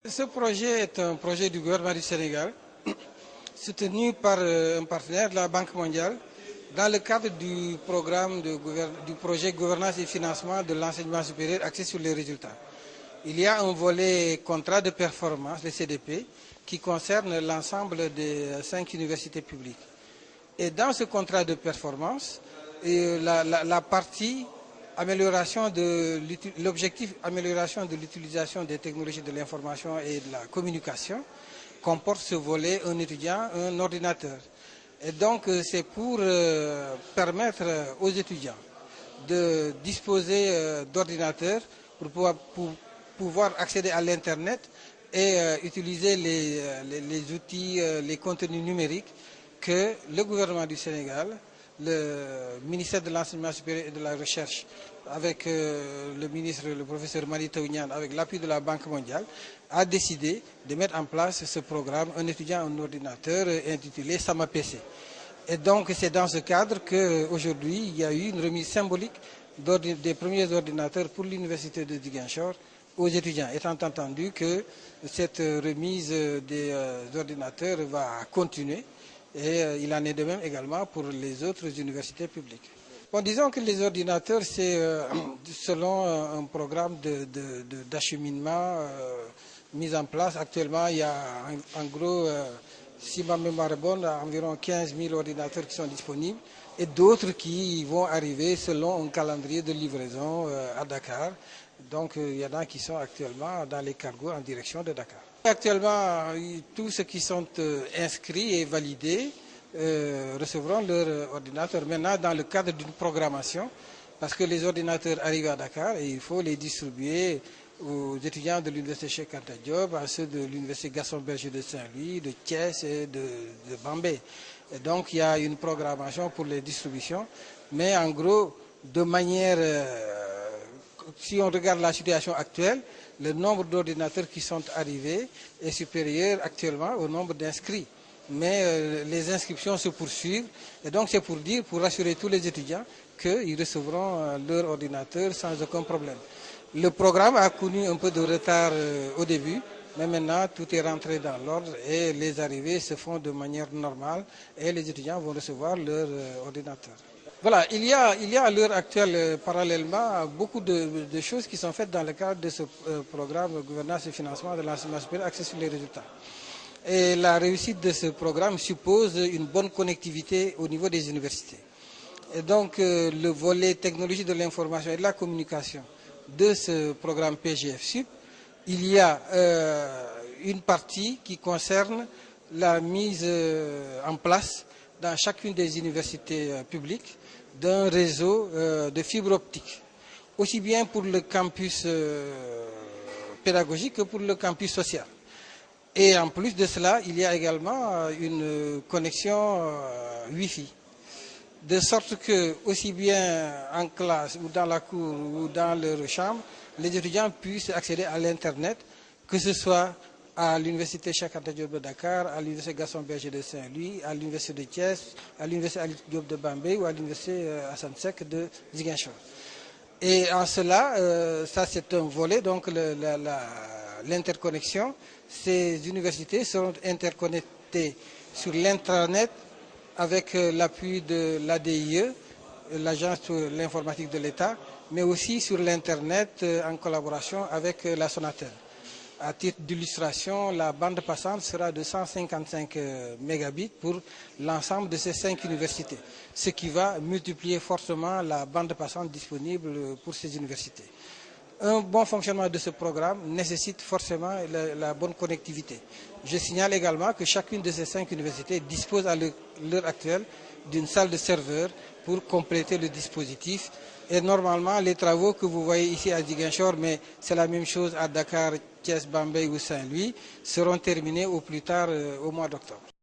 Ce projet est un projet du gouvernement du Sénégal, soutenu par un partenaire de la Banque mondiale, dans le cadre du programme du projet gouvernance et financement de l'enseignement supérieur axé sur les résultats. Il y a un volet contrat de performance, le CDP, qui concerne l'ensemble des 5 universités publiques. Et dans ce contrat de performance, la partie l'objectif amélioration de l'utilisation des technologies de l'information et de la communication comporte ce volet un étudiant, un ordinateur. Et donc c'est pour permettre aux étudiants de disposer d'ordinateurs pour pouvoir accéder à l'Internet et utiliser les outils, les contenus numériques que le gouvernement du Sénégal, le ministère de l'Enseignement supérieur et de la Recherche, avec le ministre, le professeur Mary Teuw Niane, avec l'appui de la Banque mondiale, a décidé de mettre en place ce programme, un étudiant, un ordinateur, intitulé Sama PC. Et donc c'est dans ce cadre qu'aujourd'hui, il y a eu une remise symbolique des premiers ordinateurs pour l'université de Ziguinchor aux étudiants, étant entendu que cette remise des ordinateurs va continuer. Et il en est de même également pour les autres universités publiques. Bon, disons que les ordinateurs, c'est selon un programme d'acheminement mis en place. Actuellement, il y a en gros, si ma mémoire est bonne, environ 15 000 ordinateurs qui sont disponibles et d'autres qui vont arriver selon un calendrier de livraison à Dakar. Donc il y en a qui sont actuellement dans les cargos en direction de Dakar. Actuellement, tous ceux qui sont inscrits et validés recevront leur ordinateur. Maintenant, dans le cadre d'une programmation, parce que les ordinateurs arrivent à Dakar et il faut les distribuer aux étudiants de l'université Cheikh Anta Diop, à ceux de l'université Gaston Berger de Saint-Louis, de Thiès et de Bambey. Et donc il y a une programmation pour les distributions, mais en gros, de manière... si on regarde la situation actuelle, le nombre d'ordinateurs qui sont arrivés est supérieur actuellement au nombre d'inscrits. Mais les inscriptions se poursuivent. Et donc c'est pour dire, pour rassurer tous les étudiants, qu'ils recevront leur ordinateur sans aucun problème. Le programme a connu un peu de retard au début, mais maintenant tout est rentré dans l'ordre et les arrivées se font de manière normale et les étudiants vont recevoir leur ordinateur. Voilà, il y a à l'heure actuelle, parallèlement, beaucoup de choses qui sont faites dans le cadre de ce programme gouvernance et financement de l'enseignement supérieur axé sur les résultats. Et la réussite de ce programme suppose une bonne connectivité au niveau des universités. Et donc le volet technologie de l'information et de la communication de ce programme PGF-SUP, il y a une partie qui concerne la mise en place dans chacune des universités publiques d'un réseau de fibre optique, aussi bien pour le campus pédagogique que pour le campus social. Et en plus de cela, il y a également une connexion Wi-Fi, de sorte que, aussi bien en classe ou dans la cour ou dans leur chambre, les étudiants puissent accéder à l'Internet, que ce soit à l'université Cheikh Anta Diop de Dakar, à l'université Gaston Berger de Saint-Louis, à l'université de Thiès, à l'université Ali Diop de Bambey ou à l'université Assane Seck de Ziguinchor. Et en cela, ça c'est un volet, donc l'interconnexion. Ces universités seront interconnectées sur l'intranet avec l'appui de l'ADIE, l'Agence de l'informatique de l'État, mais aussi sur l'Internet en collaboration avec la Sonatel. À titre d'illustration, la bande passante sera de 155 mégabits pour l'ensemble de ces 5 universités, ce qui va multiplier fortement la bande passante disponible pour ces universités. Un bon fonctionnement de ce programme nécessite forcément la bonne connectivité. Je signale également que chacune de ces 5 universités dispose à l'heure actuelle d'une salle de serveur pour compléter le dispositif. Et normalement, les travaux que vous voyez ici à Ziguinchor, mais c'est la même chose à Dakar, Thiès, Bambey ou Saint-Louis, seront terminés au plus tard au mois d'octobre.